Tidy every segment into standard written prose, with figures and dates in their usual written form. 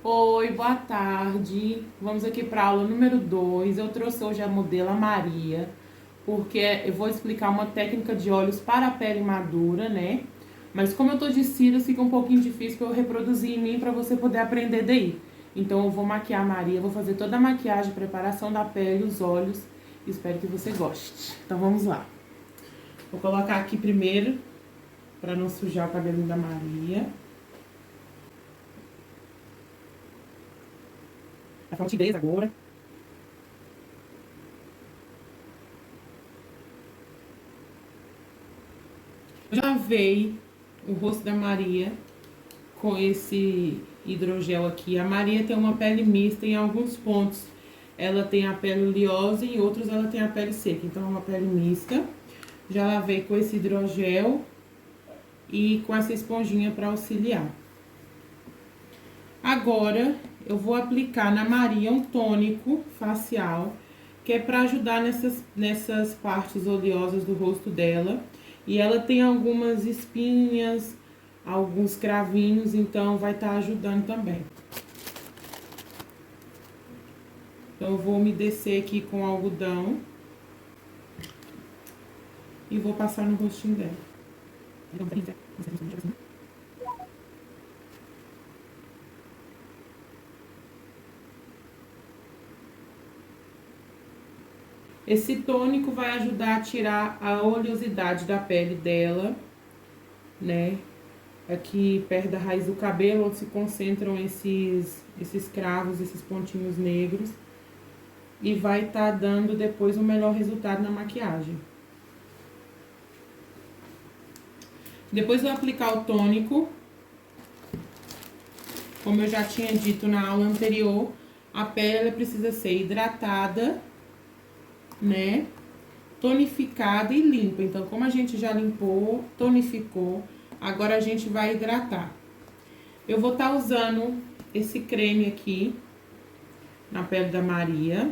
Oi, boa tarde. Vamos aqui para a aula número 2. Eu trouxe hoje a modelo Maria, porque eu vou explicar uma técnica de óleos para a pele madura, né? Mas como eu tô de cílios, fica um pouquinho difícil para eu reproduzir em mim para você poder aprender daí. Então eu vou maquiar a Maria, vou fazer toda a maquiagem, preparação da pele, os olhos. Espero que você goste. Então vamos lá. Vou colocar aqui primeiro, para não sujar o cabelo da Maria. Vai ficar timidez agora. Eu já lavei o rosto da Maria com esse hidrogel aqui. A Maria tem uma pele mista em alguns pontos. Ela tem a pele oleosa e em outros ela tem a pele seca. Então é uma pele mista. Já lavei com esse hidrogel e com essa esponjinha para auxiliar. Agora eu vou aplicar na Maria um tônico facial, que é para ajudar nessas partes oleosas do rosto dela. E ela tem algumas espinhas, alguns cravinhos, então vai estar ajudando também. Então eu vou umedecer aqui com algodão e vou passar no rostinho dela. Esse tônico vai ajudar a tirar a oleosidade da pele dela, né? Aqui perto da raiz do cabelo, onde se concentram esses cravos, esses pontinhos negros. E vai estar dando depois o melhor resultado na maquiagem. Depois eu aplicar o tônico, como eu já tinha dito na aula anterior, a pele precisa ser hidratada, né? Tonificada e limpa. Então, como a gente já limpou, tonificou, agora a gente vai hidratar. Eu vou estar usando esse creme aqui na pele da Maria.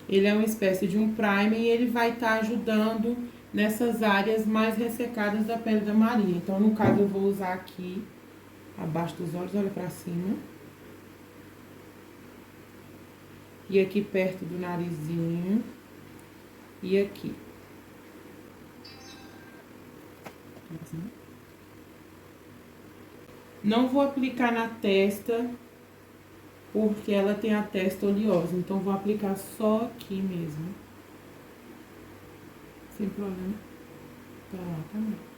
Ele é uma espécie de um primer e ele vai estar ajudando nessas áreas mais ressecadas da pele da Maria. Então, no caso, eu vou usar aqui, abaixo dos olhos, olha pra cima. E aqui perto do narizinho. E aqui. Não vou aplicar na testa, porque ela tem a testa oleosa. Então, vou aplicar só aqui mesmo. Sem problema. Tá lá também.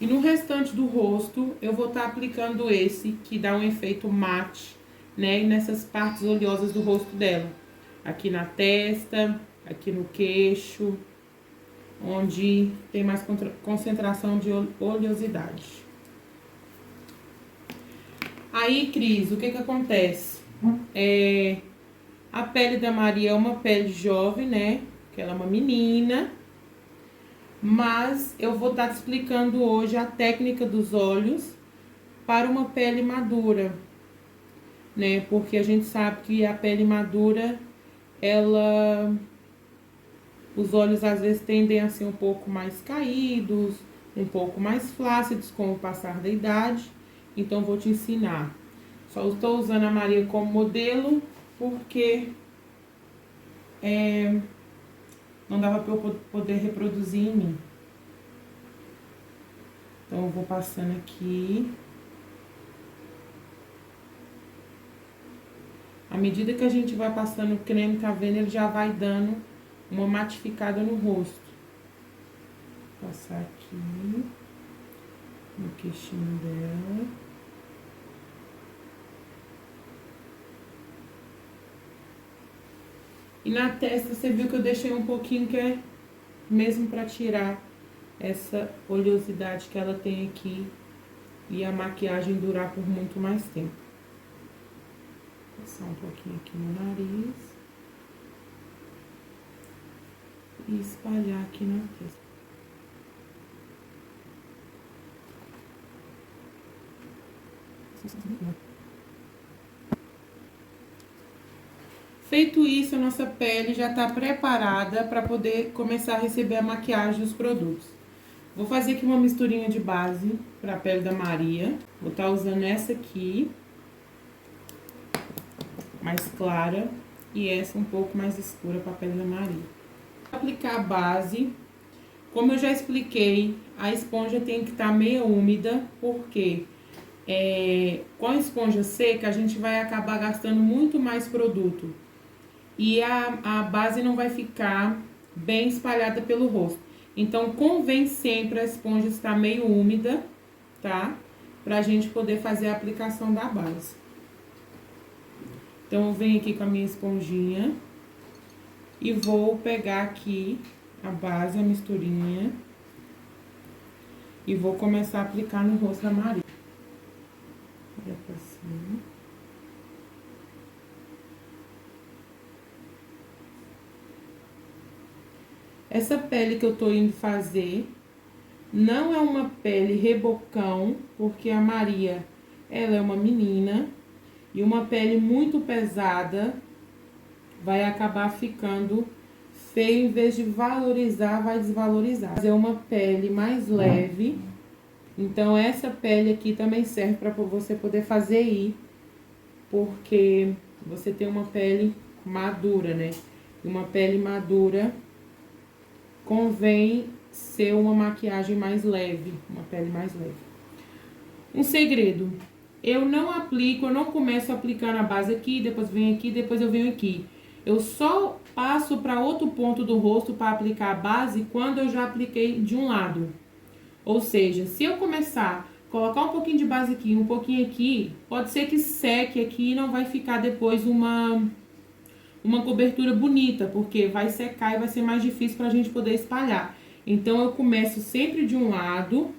E no restante do rosto, eu vou estar aplicando esse, que dá um efeito mate, né? Nessas partes oleosas do rosto dela. Aqui na testa, aqui no queixo, onde tem mais concentração de oleosidade. Aí, Cris, o que que acontece? A pele da Maria é uma pele jovem, né? Que ela é uma menina. Mas eu vou estar te explicando hoje a técnica dos olhos para uma pele madura, né? Porque a gente sabe que a pele madura, os olhos às vezes tendem a ser um pouco mais caídos, um pouco mais flácidos com o passar da idade. Então, vou te ensinar. Só estou usando a Maria como modelo, porque não dava para eu poder reproduzir em mim. Então, eu vou passando aqui. À medida que a gente vai passando o creme, tá vendo? Ele já vai dando uma matificada no rosto. Vou passar aqui no queixinho dela. E na testa, você viu que eu deixei um pouquinho, que é mesmo pra tirar essa oleosidade que ela tem aqui e a maquiagem durar por muito mais tempo. Vou passar um pouquinho aqui no nariz e espalhar aqui na testa. Feito isso, a nossa pele já tá preparada para poder começar a receber a maquiagem dos produtos. Vou fazer aqui uma misturinha de base pra pele da Maria. Vou estar usando essa aqui, mais clara, e essa um pouco mais escura pra pele da Maria. Vou aplicar a base. Como eu já expliquei, a esponja tem que estar meio úmida, porque com a esponja seca a gente vai acabar gastando muito mais produto. E a base não vai ficar bem espalhada pelo rosto. Então, convém sempre a esponja estar meio úmida, tá? Pra gente poder fazer a aplicação da base. Então, eu venho aqui com a minha esponjinha e vou pegar aqui a base, a misturinha, e vou começar a aplicar no rosto da Maria. Olha pra cima. Essa pele que eu tô indo fazer não é uma pele rebocão, porque a Maria, ela é uma menina, e uma pele muito pesada vai acabar ficando feio, em vez de valorizar, vai desvalorizar. Fazer uma pele mais leve, então essa pele aqui também serve para você poder fazer aí, porque você tem uma pele madura, né? E uma pele madura convém ser uma maquiagem mais leve, uma pele mais leve. Um segredo, eu não começo aplicando a base aqui, depois venho aqui, depois eu venho aqui. Eu só passo para outro ponto do rosto para aplicar a base quando eu já apliquei de um lado. Ou seja, se eu começar a colocar um pouquinho de base aqui, um pouquinho aqui, pode ser que seque aqui e não vai ficar depois uma cobertura bonita, porque vai secar e vai ser mais difícil pra gente poder espalhar. Então, eu começo sempre de um lado,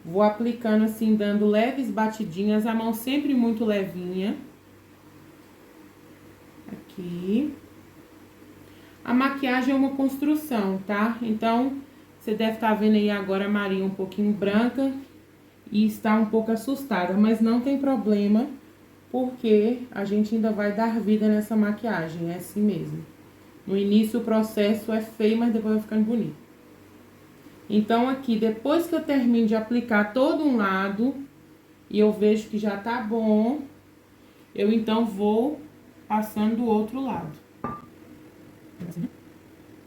vou aplicando assim, dando leves batidinhas, a mão sempre muito levinha. Aqui. A maquiagem é uma construção, tá? Então, você deve estar vendo aí agora a Maria um pouquinho branca e está um pouco assustada, mas não tem problema, porque a gente ainda vai dar vida nessa maquiagem, é assim mesmo. No início o processo é feio, mas depois vai ficando bonito. Então, aqui, depois que eu termino de aplicar todo um lado, e eu vejo que já tá bom, eu então vou passando do outro lado.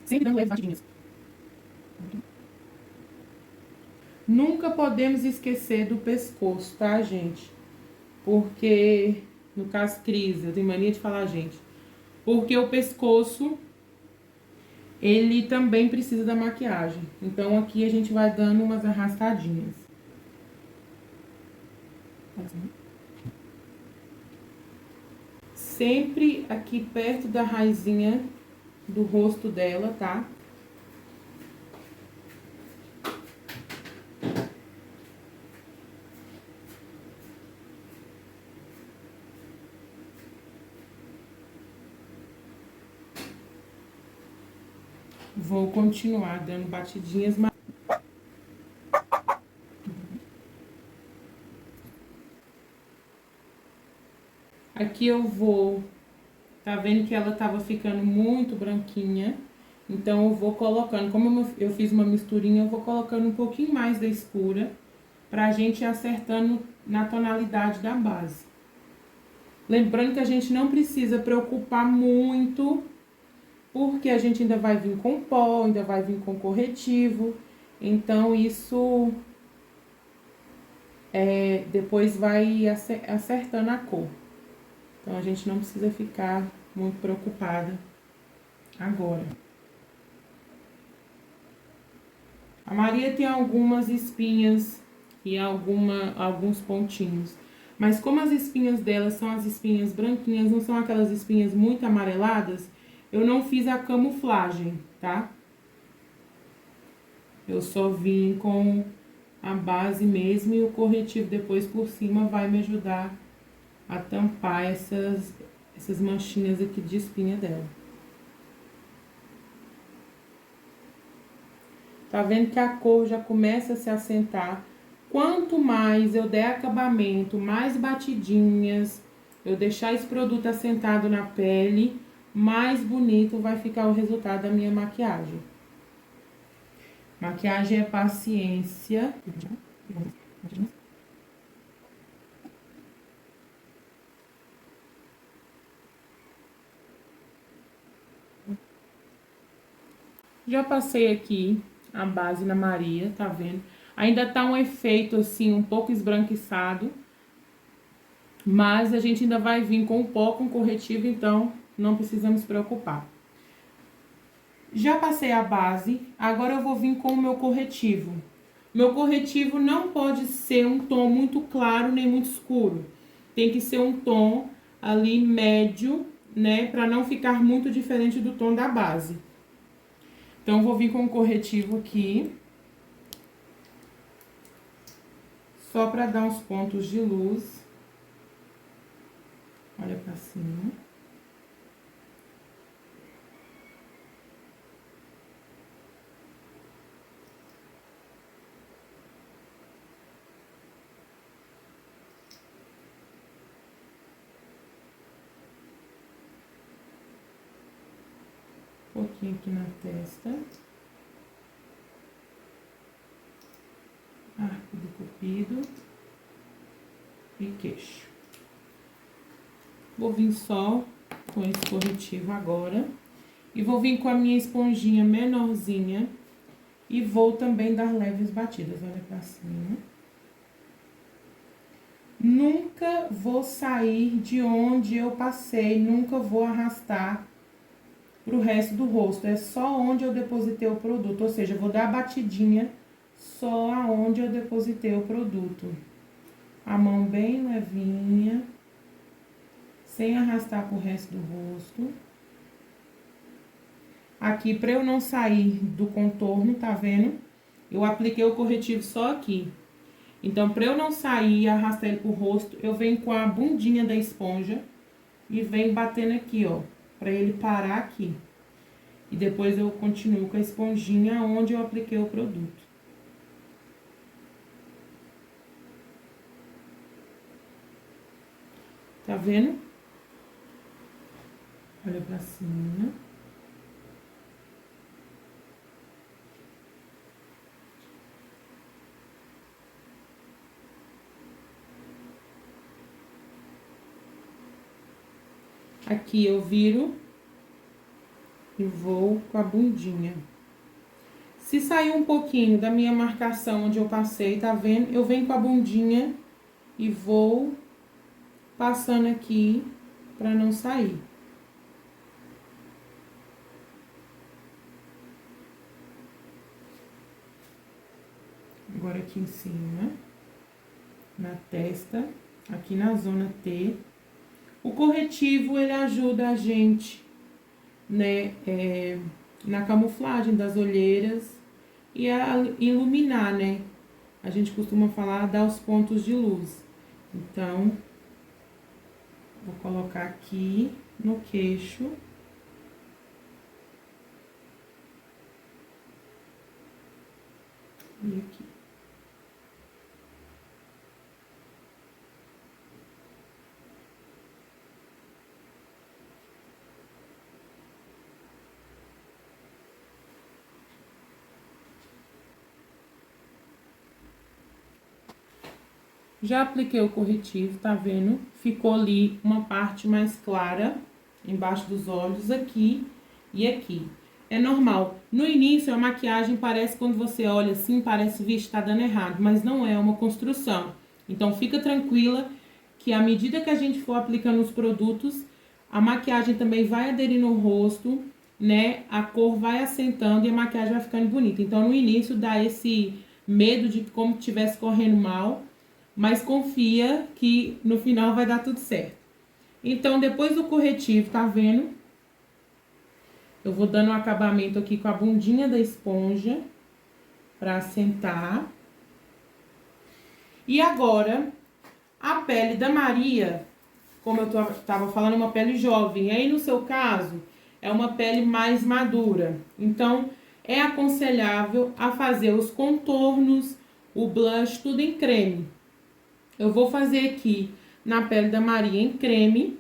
Sempre dando leves batidinhas. Nunca podemos esquecer do pescoço, tá, gente? Porque, no caso, Cris, eu tenho mania de falar, gente. Porque o pescoço, ele também precisa da maquiagem. Então, aqui a gente vai dando umas arrastadinhas. Sempre aqui perto da raizinha do rosto dela, tá? Vou continuar dando batidinhas. Aqui eu vou... Tá vendo que ela tava ficando muito branquinha? Então, eu vou colocando... Como eu fiz uma misturinha, eu vou colocando um pouquinho mais da escura, pra gente ir acertando na tonalidade da base. Lembrando que a gente não precisa preocupar muito, porque a gente ainda vai vir com pó, ainda vai vir com corretivo. Então, isso depois vai acertando a cor. Então, a gente não precisa ficar muito preocupada agora. A Maria tem algumas espinhas e alguns pontinhos. Mas como as espinhas dela são as espinhas branquinhas, não são aquelas espinhas muito amareladas, eu não fiz a camuflagem, tá? Eu só vim com a base mesmo e o corretivo depois por cima vai me ajudar a tampar essas manchinhas aqui de espinha dela. Tá vendo que a cor já começa a se assentar? Quanto mais eu der acabamento, mais batidinhas, eu deixar esse produto assentado na pele, mais bonito vai ficar o resultado da minha maquiagem. Maquiagem é paciência. Já passei aqui a base na Maria, tá vendo? Ainda tá um efeito assim, um pouco esbranquiçado. Mas a gente ainda vai vir com o pó, com corretivo, então não precisamos se preocupar. Já passei a base, agora eu vou vir com o meu corretivo. Meu corretivo não pode ser um tom muito claro nem muito escuro. Tem que ser um tom ali médio, né? Pra não ficar muito diferente do tom da base. Então, vou vir com o corretivo aqui. Só pra dar uns pontos de luz. Olha pra cima. Um pouquinho aqui na testa. Arco do cupido. E queixo. Vou vir só com esse corretivo agora. E vou vir com a minha esponjinha menorzinha. E vou também dar leves batidas. Olha pra cima. Nunca vou sair de onde eu passei. Nunca vou arrastar pro resto do rosto. É só onde eu depositei o produto. Ou seja, eu vou dar a batidinha só aonde eu depositei o produto. A mão bem levinha. Sem arrastar pro resto do rosto. Aqui, pra eu não sair do contorno, tá vendo? Eu apliquei o corretivo só aqui. Então, pra eu não sair e arrastar ele pro rosto, eu venho com a bundinha da esponja e venho batendo aqui, ó. Pra ele parar aqui. E depois eu continuo com a esponjinha onde eu apliquei o produto. Tá vendo? Olha pra cima. Aqui eu viro e vou com a bundinha. Se sair um pouquinho da minha marcação onde eu passei, tá vendo? Eu venho com a bundinha e vou passando aqui pra não sair. Agora aqui em cima, na testa, aqui na zona T. O corretivo, ele ajuda a gente, né, na camuflagem das olheiras e a iluminar, né? A gente costuma falar, dar os pontos de luz. Então, vou colocar aqui no queixo. E aqui. Já apliquei o corretivo, tá vendo? Ficou ali uma parte mais clara, embaixo dos olhos, aqui e aqui. É normal. No início, a maquiagem parece, quando você olha assim, parece, vixe, tá dando errado. Mas não é uma construção. Então, fica tranquila que à medida que a gente for aplicando os produtos, a maquiagem também vai aderindo ao rosto, né? A cor vai assentando e a maquiagem vai ficando bonita. Então, no início, dá esse medo de como estivesse correndo mal. Mas confia que no final vai dar tudo certo. Então, depois do corretivo, tá vendo? Eu vou dando um acabamento aqui com a bundinha da esponja pra assentar. E agora, a pele da Maria, como eu tava falando, é uma pele jovem. E aí, no seu caso, é uma pele mais madura. Então, é aconselhável a fazer os contornos, o blush, tudo em creme. Eu vou fazer aqui na pele da Maria em creme,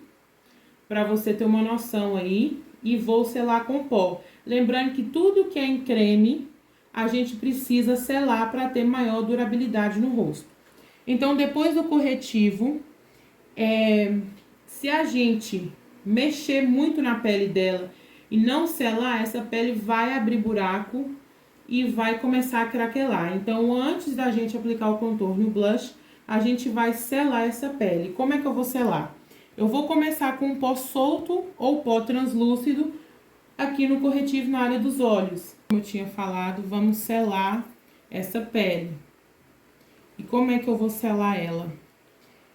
pra você ter uma noção aí, e vou selar com pó. Lembrando que tudo que é em creme, a gente precisa selar para ter maior durabilidade no rosto. Então, depois do corretivo, se a gente mexer muito na pele dela e não selar, essa pele vai abrir buraco e vai começar a craquelar. Então, antes da gente aplicar o contorno e o blush, a gente vai selar essa pele. Como é que eu vou selar? Eu vou começar com um pó solto ou pó translúcido aqui no corretivo na área dos olhos. Como eu tinha falado, vamos selar essa pele. E como é que eu vou selar ela?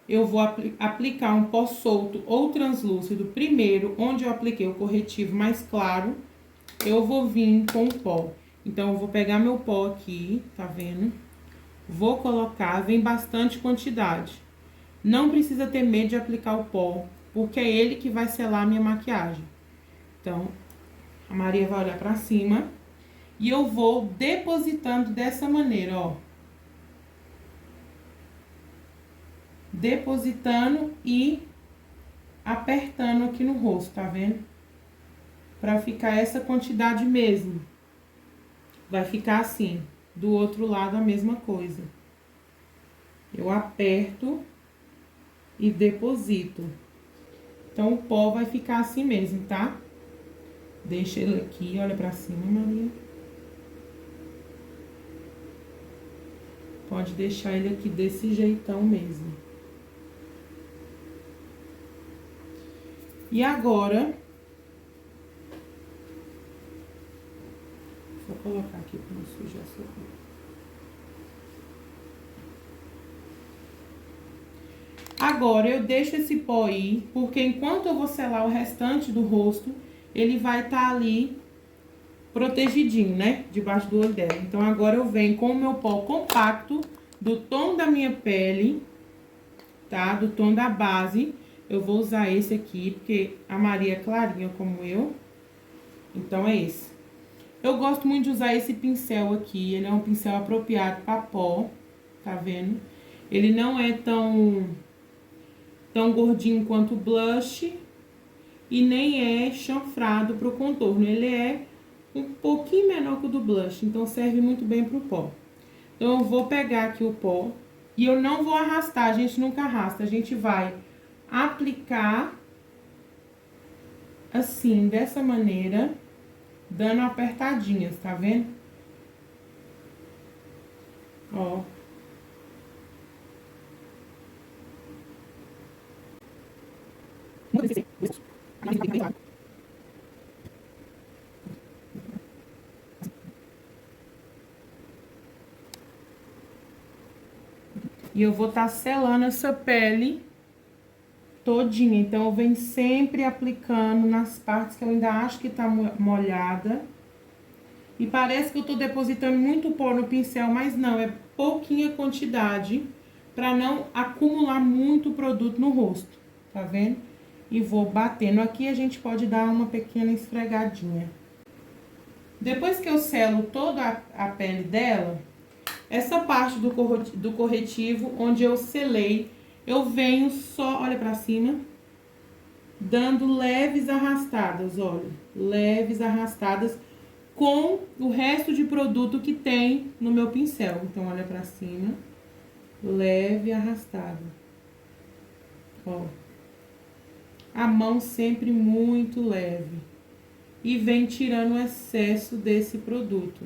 Eu vou aplicar um pó solto ou translúcido primeiro, onde eu apliquei o corretivo mais claro, eu vou vir com o pó. Então, eu vou pegar meu pó aqui, tá vendo? Vou colocar, vem bastante quantidade. Não precisa ter medo de aplicar o pó, porque é ele que vai selar a minha maquiagem. Então, a Maria vai olhar pra cima e eu vou depositando dessa maneira, ó. Depositando e apertando aqui no rosto, tá vendo? Pra ficar essa quantidade mesmo. Vai ficar assim. Do outro lado a mesma coisa. Eu aperto e deposito. Então, o pó vai ficar assim mesmo, tá? Deixa ele aqui, olha pra cima, Maria. Pode deixar ele aqui desse jeitão mesmo. E agora, vou colocar aqui pra não sujar essa cor. Agora, eu deixo esse pó aí, porque enquanto eu vou selar o restante do rosto, ele vai estar ali protegidinho, né? Debaixo do olho dela. Então, agora eu venho com o meu pó compacto, do tom da minha pele, tá? Do tom da base. Eu vou usar esse aqui, porque a Maria é clarinha como eu. Então, é esse. Eu gosto muito de usar esse pincel aqui. Ele é um pincel apropriado para pó, tá vendo? Ele não é tão gordinho quanto o blush e nem é chanfrado pro contorno. Ele é um pouquinho menor que o do blush, então serve muito bem pro pó. Então, eu vou pegar aqui o pó e eu não vou arrastar, a gente nunca arrasta. A gente vai aplicar assim, dessa maneira, dando apertadinhas, tá vendo? Ó. E eu vou estar selando essa pele todinha. Então, eu venho sempre aplicando nas partes que eu ainda acho que tá molhada. E parece que eu tô depositando muito pó no pincel, mas não, é pouquinha quantidade pra não acumular muito produto no rosto, tá vendo? E vou batendo aqui, a gente pode dar uma pequena esfregadinha. Depois que eu selo toda a pele dela, essa parte do corretivo, onde eu selei, eu venho só, olha pra cima, dando leves arrastadas, olha. Leves arrastadas com o resto de produto que tem no meu pincel. Então, olha pra cima, leve arrastada. Ó. A mão sempre muito leve. E vem tirando o excesso desse produto.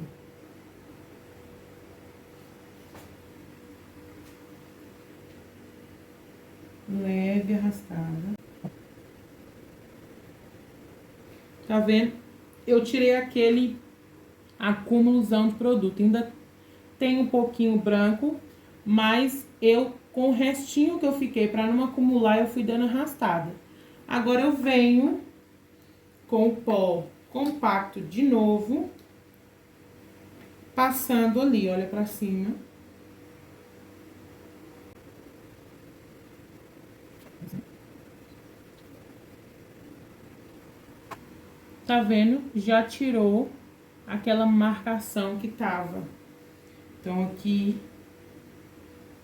Leve arrastada. Tá vendo? Eu tirei aquele acúmulozão de produto. Ainda tem um pouquinho branco, mas eu, com o restinho que eu fiquei, pra não acumular, eu fui dando arrastada. Agora, eu venho com o pó compacto de novo, passando ali, olha pra cima. Tá vendo? Já tirou aquela marcação que tava. Então, aqui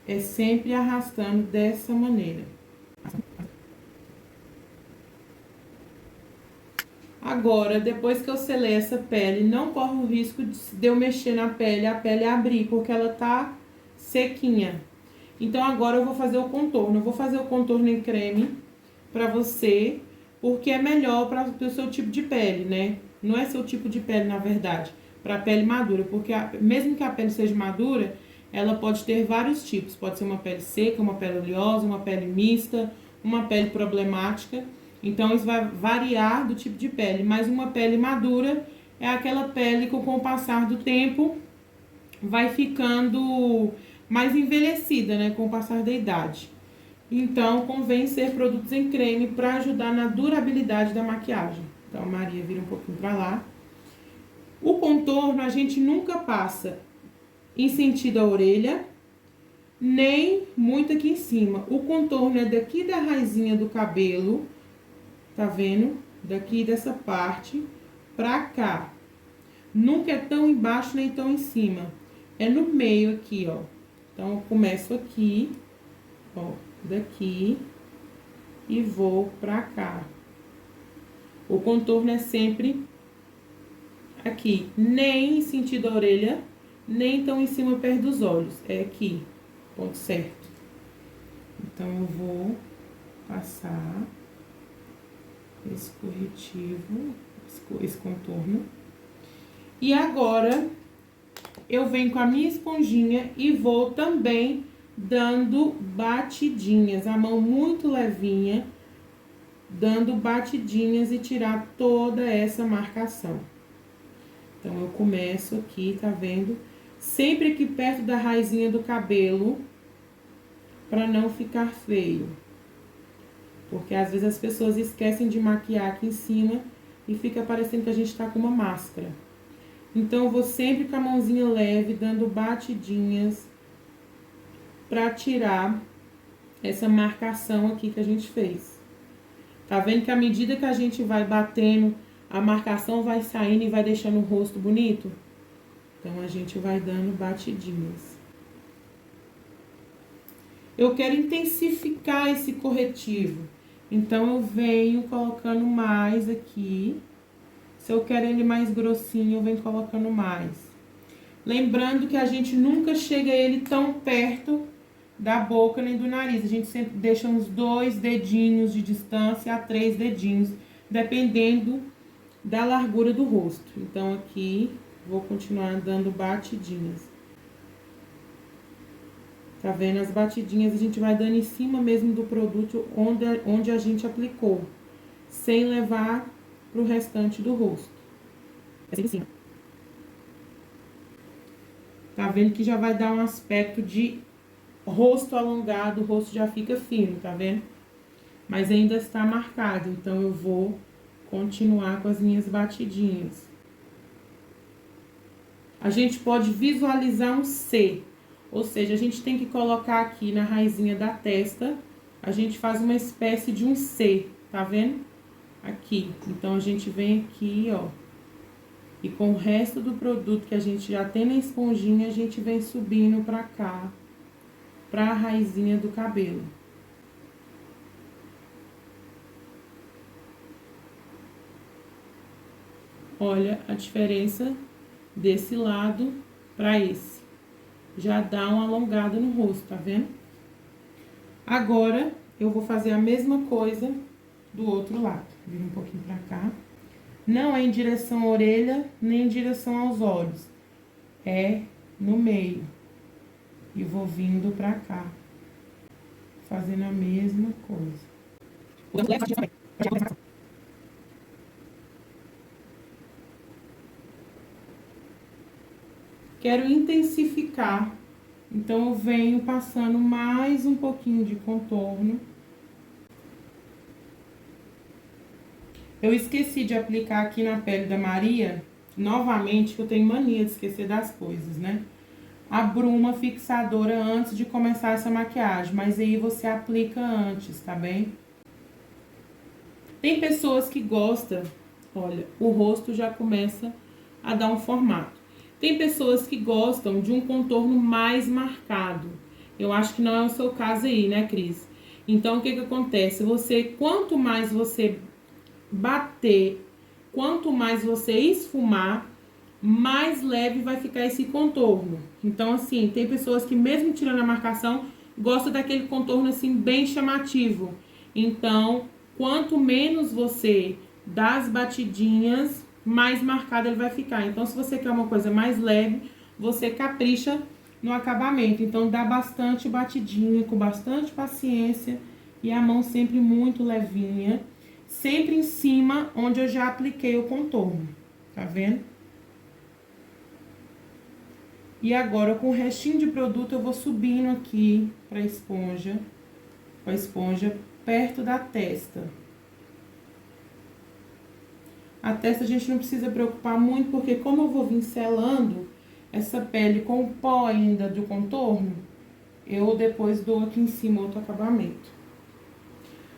é sempre arrastando dessa maneira. Agora, depois que eu selei essa pele, não corre o risco de eu mexer na pele, a pele abrir, porque ela tá sequinha. Então, agora eu vou fazer o contorno. Eu vou fazer o contorno em creme pra você, porque é melhor para o seu tipo de pele, né? Não é seu tipo de pele, na verdade, para pele madura, porque mesmo que a pele seja madura, ela pode ter vários tipos. Pode ser uma pele seca, uma pele oleosa, uma pele mista, uma pele problemática. Então, isso vai variar do tipo de pele. Mas uma pele madura é aquela pele que, com o passar do tempo, vai ficando mais envelhecida, né? Com o passar da idade. Então, convém ser produtos em creme para ajudar na durabilidade da maquiagem. Então, a Maria vira um pouquinho para lá. O contorno a gente nunca passa em sentido à orelha, nem muito aqui em cima. O contorno é daqui da raizinha do cabelo, tá vendo? Daqui dessa parte pra cá. Nunca é tão embaixo nem tão em cima. É no meio aqui, ó. Então, eu começo aqui, ó, daqui e vou pra cá. O contorno é sempre aqui, nem em sentido à orelha, nem tão em cima perto dos olhos. É aqui, ponto certo. Então, eu vou passar esse corretivo, esse contorno. E agora, eu venho com a minha esponjinha e vou também dando batidinhas. A mão muito levinha, dando batidinhas e tirar toda essa marcação. Então, eu começo aqui, tá vendo? Sempre aqui perto da raizinha do cabelo, pra não ficar feio. Porque às vezes as pessoas esquecem de maquiar aqui em cima e fica parecendo que a gente tá com uma máscara. Então, eu vou sempre com a mãozinha leve, dando batidinhas pra tirar essa marcação aqui que a gente fez. Tá vendo que à medida que a gente vai batendo, a marcação vai saindo e vai deixando o rosto bonito? Então, a gente vai dando batidinhas. Eu quero intensificar esse corretivo. Então, eu venho colocando mais aqui. Se eu quero ele mais grossinho, eu venho colocando mais. Lembrando que a gente nunca chega ele tão perto da boca nem do nariz. A gente sempre deixa uns 2 dedinhos de distância a 3 dedinhos, dependendo da largura do rosto. Então, aqui, vou continuar dando batidinhas. Tá vendo? As batidinhas a gente vai dando em cima mesmo do produto onde a gente aplicou, sem levar pro restante do rosto. Assim em cima. Tá vendo que já vai dar um aspecto de rosto alongado, o rosto já fica fino, tá vendo? Mas ainda está marcado, então eu vou continuar com as minhas batidinhas. A gente pode visualizar um C, ou seja, a gente tem que colocar aqui na raizinha da testa, a gente faz uma espécie de um C, tá vendo? Aqui, então a gente vem aqui, ó, e com o resto do produto que a gente já tem na esponjinha, a gente vem subindo pra cá, pra raizinha do cabelo. Olha a diferença desse lado pra esse. Já dá uma alongada no rosto, tá vendo? Agora, eu vou fazer a mesma coisa do outro lado. Vira um pouquinho pra cá. Não é em direção à orelha, nem em direção aos olhos. É no meio. E vou vindo pra cá. Fazendo a mesma coisa. Quero intensificar. Então, eu venho passando mais um pouquinho de contorno. Eu esqueci de aplicar aqui na pele da Maria, novamente, que eu tenho mania de esquecer das coisas, né? A bruma fixadora antes de começar essa maquiagem, mas aí você aplica antes, tá bem? Tem pessoas que gostam, olha, o rosto já começa a dar um formato. Tem pessoas que gostam de um contorno mais marcado. Eu acho que não é o seu caso aí, né, Cris? Então, o que que acontece? Quanto mais você bater quanto mais você esfumar, mais leve vai ficar esse contorno. Então, assim, tem pessoas que mesmo tirando a marcação, gostam daquele contorno, assim, bem chamativo. Então, quanto menos você dá as batidinhas, mais marcado ele vai ficar. Então, se você quer uma coisa mais leve, você capricha no acabamento. Então, dá bastante batidinha, com bastante paciência, e a mão sempre muito levinha. Sempre em cima onde eu já apliquei o contorno, tá vendo? E agora, com o restinho de produto, eu vou subindo aqui pra esponja, com a esponja perto da testa. A testa a gente não precisa preocupar muito, porque como eu vou vir selando essa pele com o pó ainda do contorno, eu depois dou aqui em cima outro acabamento.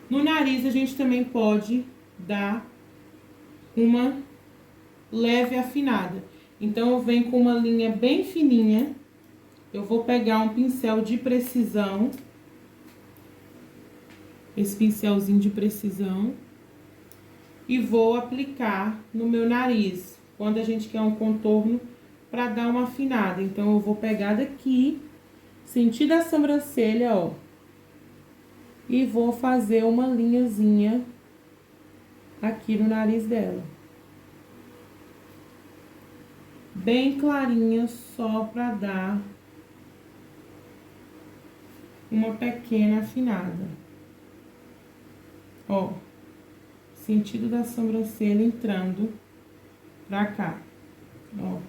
No nariz, a gente também pode dar uma leve afinada. Então, eu venho com uma linha bem fininha. Eu vou pegar um pincel de precisão. Esse pincelzinho de precisão. E vou aplicar no meu nariz, quando a gente quer um contorno pra dar uma afinada. Então, eu vou pegar daqui, sentir da sobrancelha, ó. E vou fazer uma linhazinha aqui no nariz dela. Bem clarinha, só pra dar uma pequena afinada. Ó, sentido da sobrancelha entrando pra cá, ó.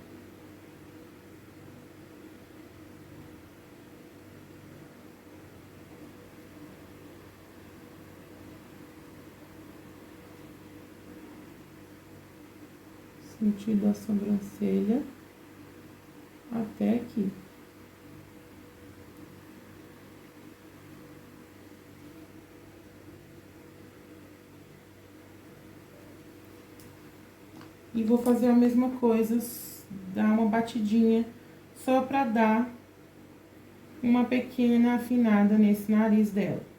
Sentido da sobrancelha até aqui. E vou fazer a mesma coisa, dar uma batidinha, só pra dar uma pequena afinada nesse nariz dela.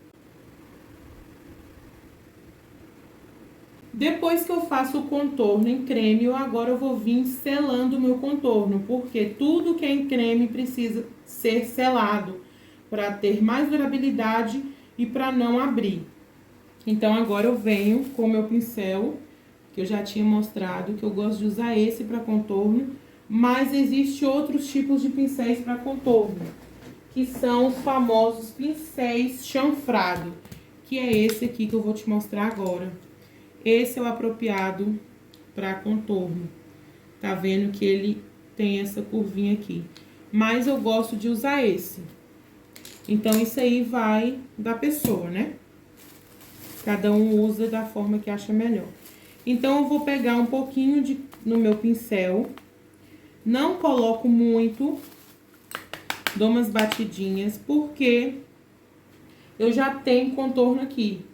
Depois que eu faço o contorno em creme, agora eu vou vir selando o meu contorno, porque tudo que é em creme precisa ser selado, para ter mais durabilidade e para não abrir. Então, agora eu venho com o meu pincel, que eu já tinha mostrado, que eu gosto de usar esse para contorno, mas existe outros tipos de pincéis para contorno, que são os famosos pincéis chanfrado, que é esse aqui que eu vou te mostrar agora. Esse é o apropriado para contorno. Tá vendo que ele tem essa curvinha aqui. Mas eu gosto de usar esse. Então, isso aí vai da pessoa, né? Cada um usa da forma que acha melhor. Então, eu vou pegar um pouquinho no meu pincel. Não coloco muito. Dou umas batidinhas, porque eu já tenho contorno aqui.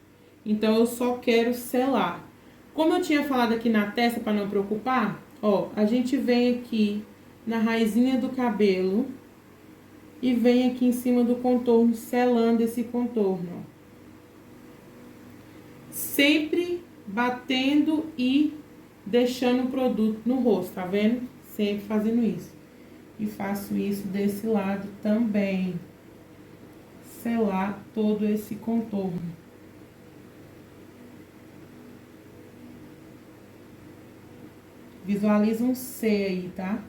Então, eu só quero selar. Como eu tinha falado aqui na testa, para não preocupar, ó, a gente vem aqui na raizinha do cabelo e vem aqui em cima do contorno, selando esse contorno, ó. Sempre batendo e deixando o produto no rosto, tá vendo? Sempre fazendo isso. E faço isso desse lado também. Selar todo esse contorno. Visualiza um C aí, tá?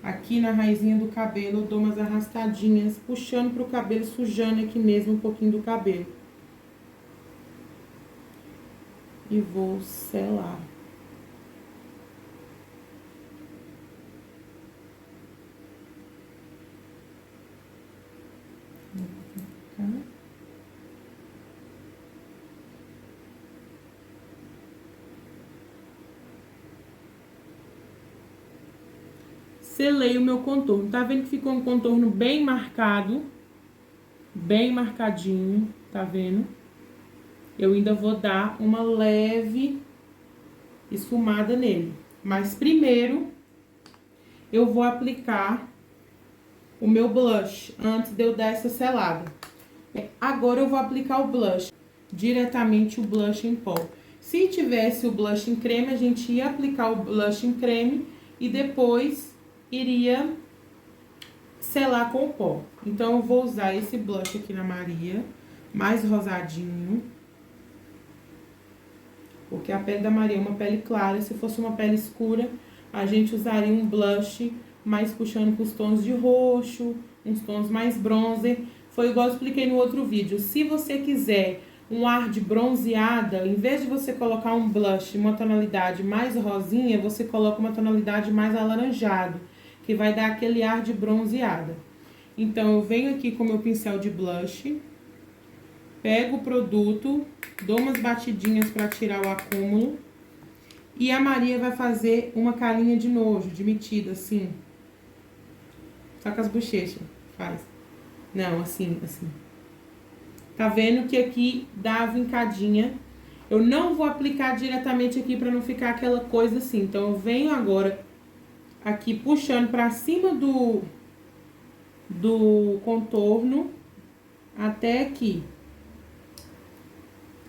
Aqui na raizinha do cabelo, eu dou umas arrastadinhas, puxando pro cabelo, sujando aqui mesmo um pouquinho do cabelo. E vou selar. Selei o meu contorno. Tá vendo que ficou um contorno bem marcado? Bem marcadinho, tá vendo? Eu ainda vou dar uma leve esfumada nele. Mas primeiro, eu vou aplicar o meu blush, antes de eu dar essa selada. Agora eu vou aplicar o blush, diretamente o blush em pó. Se tivesse o blush em creme, a gente ia aplicar o blush em creme e depois iria selar com o pó. Então, eu vou usar esse blush aqui na Maria, mais rosadinho. Porque a pele da Maria é uma pele clara, se fosse uma pele escura, a gente usaria um blush mais puxando para os tons de roxo, uns tons mais bronzer. Foi igual eu expliquei no outro vídeo. Se você quiser um ar de bronzeada, em vez de você colocar um blush, uma tonalidade mais rosinha, você coloca uma tonalidade mais alaranjado, que vai dar aquele ar de bronzeada. Então, eu venho aqui com o meu pincel de blush, pego o produto, dou umas batidinhas para tirar o acúmulo. E a Maria vai fazer uma carinha de nojo, de metida, assim. Só com as bochechas, faz. Não, assim, assim. Tá vendo que aqui dá a vincadinha. Eu não vou aplicar diretamente aqui pra não ficar aquela coisa assim. Então, eu venho agora aqui puxando pra cima do contorno até aqui.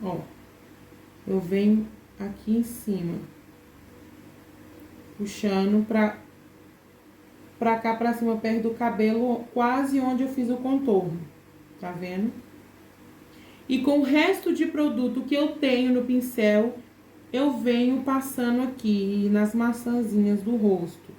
Ó. Eu venho aqui em cima. Puxando pra cá, pra cima, perto do cabelo, quase onde eu fiz o contorno. Tá vendo? E com o resto de produto que eu tenho no pincel, eu venho passando aqui nas maçãzinhas do rosto.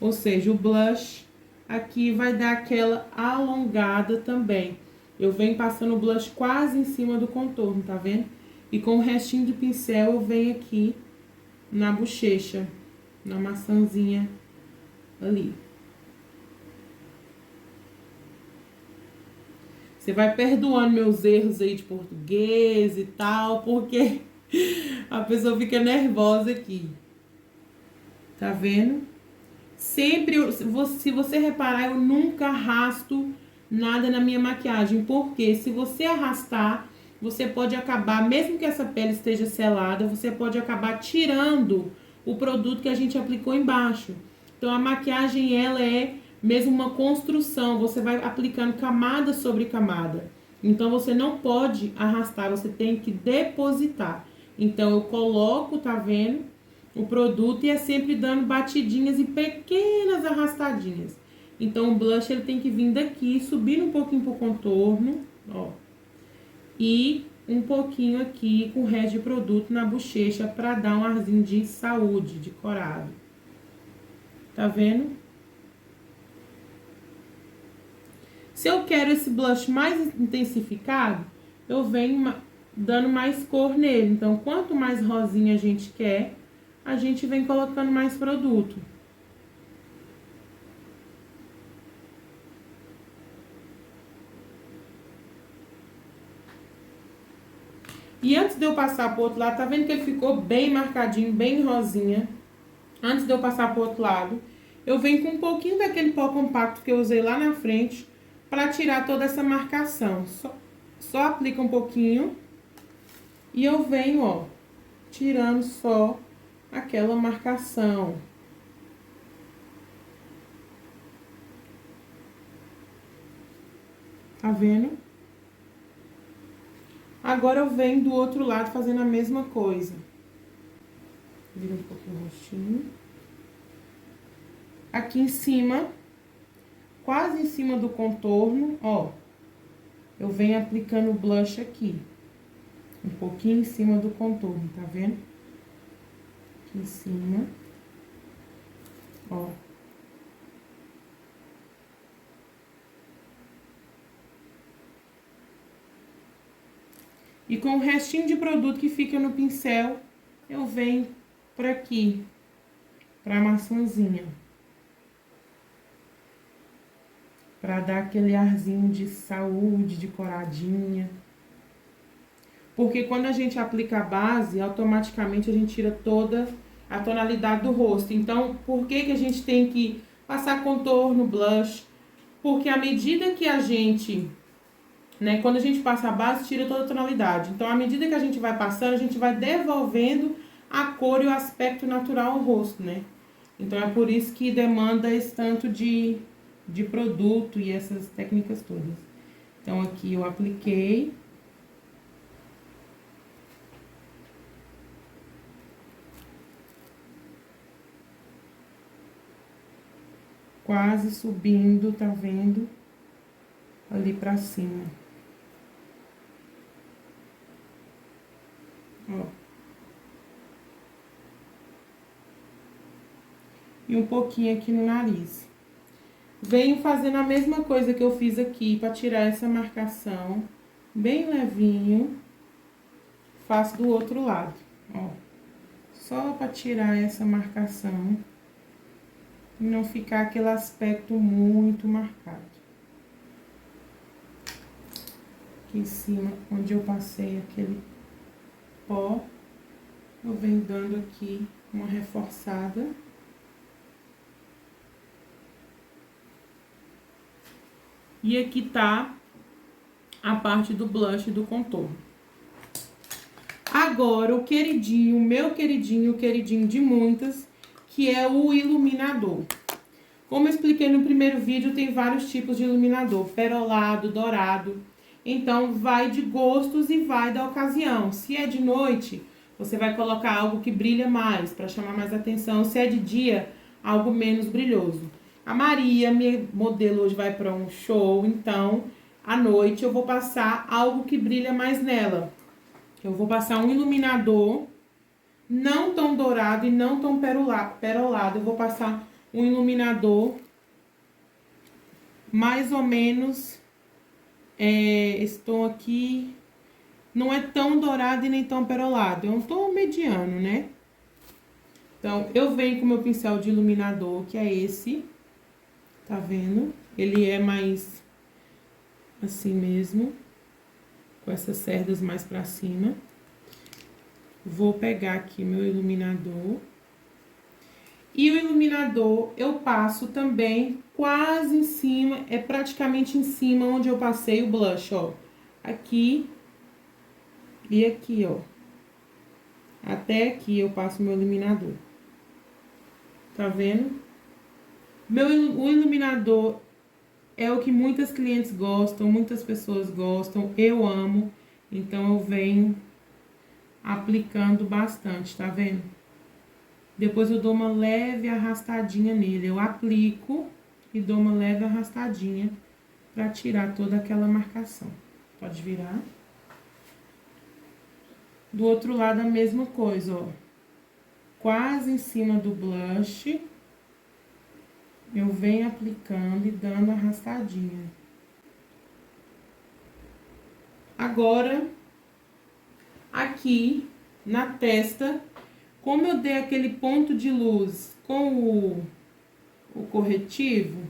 Ou seja, o blush aqui vai dar aquela alongada também. Eu venho passando o blush quase em cima do contorno, tá vendo? E com o restinho de pincel, eu venho aqui na bochecha, na maçãzinha ali. Você vai perdoando meus erros aí de português e tal, porque a pessoa fica nervosa aqui. Tá vendo? Sempre, se você reparar, eu nunca arrasto nada na minha maquiagem. Porque se você arrastar, você pode acabar, mesmo que essa pele esteja selada, você pode acabar tirando o produto que a gente aplicou embaixo. Então, a maquiagem, ela é mesmo uma construção, você vai aplicando camada sobre camada. Então, você não pode arrastar, você tem que depositar. Então, eu coloco, tá vendo, o produto e é sempre dando batidinhas e pequenas arrastadinhas. Então, o blush, ele tem que vir daqui, subindo um pouquinho pro contorno, ó. E um pouquinho aqui com o resto de produto na bochecha pra dar um arzinho de saúde, de corado. Tá vendo? Se eu quero esse blush mais intensificado, eu venho dando mais cor nele. Então, quanto mais rosinha a gente quer, a gente vem colocando mais produto. E antes de eu passar pro outro lado, tá vendo que ele ficou bem marcadinho, bem rosinha? Antes de eu passar pro outro lado, eu venho com um pouquinho daquele pó compacto que eu usei lá na frente para tirar toda essa marcação. Só aplica um pouquinho e eu venho, ó, tirando só aquela marcação. Tá vendo? Agora eu venho do outro lado fazendo a mesma coisa. Vira um pouquinho o rostinho. Aqui em cima, quase em cima do contorno, ó. Eu venho aplicando o blush aqui. Um pouquinho em cima do contorno, tá vendo? Aqui em cima. Ó. E com o restinho de produto que fica no pincel, eu venho por aqui, pra maçãzinha. Pra dar aquele arzinho de saúde, de coradinha. Porque quando a gente aplica a base, automaticamente a gente tira toda a tonalidade do rosto. Então, por que a gente tem que passar contorno, blush? Porque à medida que a gente, né, quando a gente passa a base, tira toda a tonalidade. Então, à medida que a gente vai passando, a gente vai devolvendo a cor e o aspecto natural ao rosto, né? Então, é por isso que demanda esse tanto de produto e essas técnicas todas. Então, aqui eu apliquei. quase subindo, tá vendo? Ali pra cima. Ó. E um pouquinho aqui no nariz. Venho fazendo a mesma coisa que eu fiz aqui pra tirar essa marcação. Bem levinho. Faço do outro lado, ó. Só pra tirar essa marcação. E não ficar aquele aspecto muito marcado. Aqui em cima, onde eu passei aquele pó, eu venho dando aqui uma reforçada. E aqui tá a parte do blush e do contorno. Agora, o queridinho, meu queridinho, o queridinho de muitas, que é o iluminador. Como eu expliquei no primeiro vídeo, tem vários tipos de iluminador, perolado, dourado. Então, vai de gostos e vai da ocasião. Se é de noite, você vai colocar algo que brilha mais, para chamar mais atenção. Se é de dia, algo menos brilhoso. A Maria, minha modelo, hoje vai para um show, então, à noite eu vou passar algo que brilha mais nela. Eu vou passar um iluminador, não tão dourado e não tão perolado. Eu vou passar um iluminador mais ou menos, estou aqui, não é tão dourado e nem tão perolado, é um tom mediano, né? Então, eu venho com o meu pincel de iluminador, que é esse, tá vendo? Ele é mais assim mesmo, com essas cerdas mais pra cima. Vou pegar aqui meu iluminador. E o iluminador eu passo também quase em cima, é praticamente em cima onde eu passei o blush, ó. Aqui e aqui, ó. Até aqui eu passo meu iluminador. Tá vendo? O iluminador é o que muitas clientes gostam, muitas pessoas gostam, eu amo. Então, eu venho aplicando bastante, tá vendo? Depois eu dou uma leve arrastadinha nele. Eu aplico e dou uma leve arrastadinha pra tirar toda aquela marcação. Pode virar. Do outro lado a mesma coisa, ó. Quase em cima do blush. Eu venho aplicando e dando arrastadinha. Agora, aqui na testa, como eu dei aquele ponto de luz com o corretivo,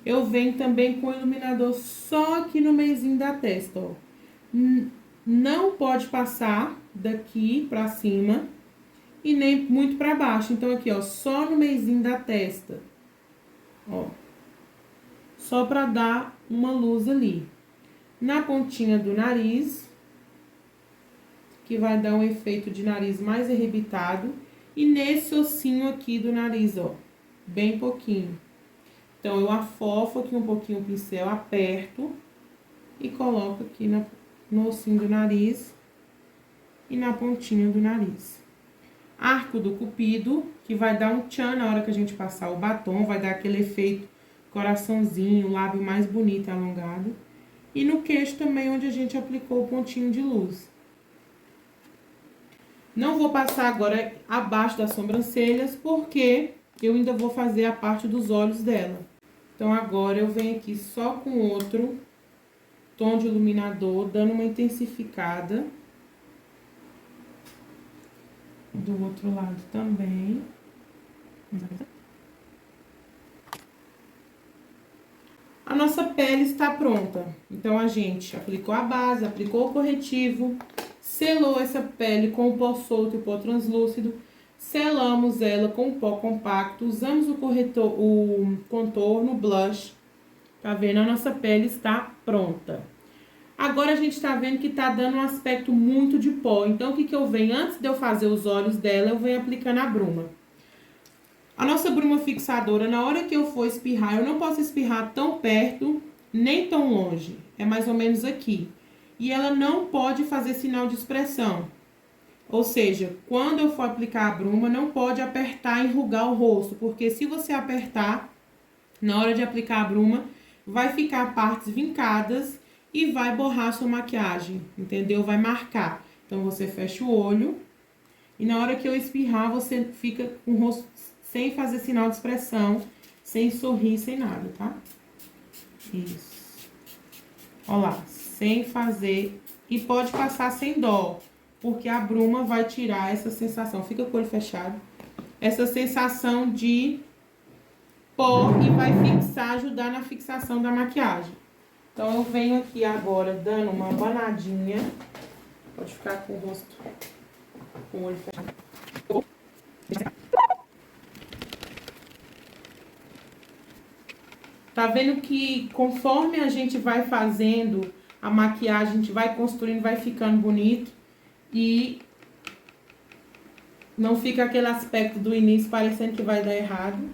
eu venho também com o iluminador só aqui no meizinho da testa, ó. Não pode passar daqui pra cima e nem muito pra baixo. Então, aqui, ó, só no meizinho da testa, ó. Só pra dar uma luz ali. Na pontinha do nariz, que vai dar um efeito de nariz mais arrebitado. E nesse ossinho aqui do nariz, ó, bem pouquinho. Então, eu afofo aqui um pouquinho o pincel, aperto e coloco aqui no ossinho do nariz e na pontinha do nariz. Arco do cupido, que vai dar um tchan na hora que a gente passar o batom, vai dar aquele efeito coraçãozinho, lábio mais bonito e alongado. E no queixo também, onde a gente aplicou o pontinho de luz. Não vou passar agora abaixo das sobrancelhas, porque eu ainda vou fazer a parte dos olhos dela. Então, agora eu venho aqui só com outro tom de iluminador, dando uma intensificada. Do outro lado também. A nossa pele está pronta. Então, a gente aplicou a base, aplicou o corretivo, selou essa pele com o pó solto e o pó translúcido, selamos ela com o pó compacto, usamos o contorno, blush. Tá vendo? A nossa pele está pronta. Agora, a gente tá vendo que tá dando um aspecto muito de pó. Então, o que que eu venho? Antes de eu fazer os olhos dela, eu venho aplicando a bruma. A nossa bruma fixadora, na hora que eu for espirrar, eu não posso espirrar tão perto, nem tão longe. É mais ou menos aqui. E ela não pode fazer sinal de expressão. Ou seja, quando eu for aplicar a bruma, não pode apertar e enrugar o rosto. Porque se você apertar, Na hora de aplicar a bruma, vai ficar partes vincadas e vai borrar a sua maquiagem, entendeu? Vai marcar. Então, você fecha o olho e na hora que eu espirrar, você fica com o rosto sem fazer sinal de expressão, sem sorrir, sem nada, tá? Isso. Ó lá, sem fazer. E pode passar sem dó, porque a bruma vai tirar essa sensação. Fica com o olho fechado. Essa sensação de pó e vai fixar, ajudar na fixação da maquiagem. Então, eu venho aqui agora dando uma banadinha. Pode ficar com o rosto, com o olho fechado. Tá vendo que conforme a gente vai fazendo a maquiagem, a gente vai construindo, vai ficando bonito. E não fica aquele aspecto do início parecendo que vai dar errado.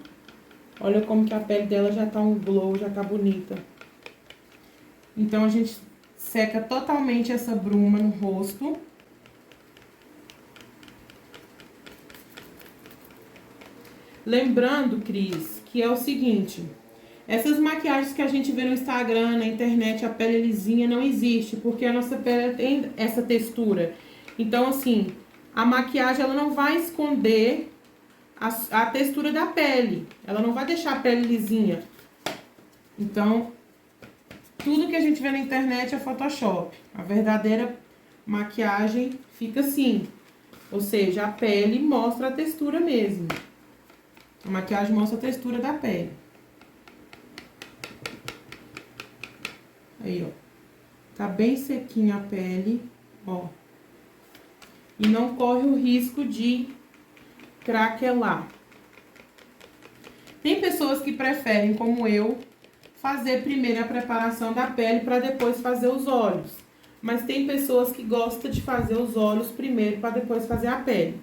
Olha como que a pele dela já tá um glow, já tá bonita. Então, a gente seca totalmente essa bruma no rosto. Lembrando, Cris, que é o seguinte... Essas maquiagens que a gente vê no Instagram, na internet, a pele lisinha, não existe, porque a nossa pele tem essa textura. Então, assim, a maquiagem, ela não vai esconder a textura da pele. Ela não vai deixar a pele lisinha. Então, tudo que a gente vê na internet é Photoshop. A verdadeira maquiagem fica assim. Ou seja, a pele mostra a textura mesmo. A maquiagem mostra a textura da pele. Aí, ó. Tá bem sequinha a pele, ó. E não corre o risco de craquelar. Tem pessoas que preferem, como eu, fazer primeiro a preparação da pele para depois fazer os olhos. Mas tem pessoas que gostam de fazer os olhos primeiro para depois fazer a pele.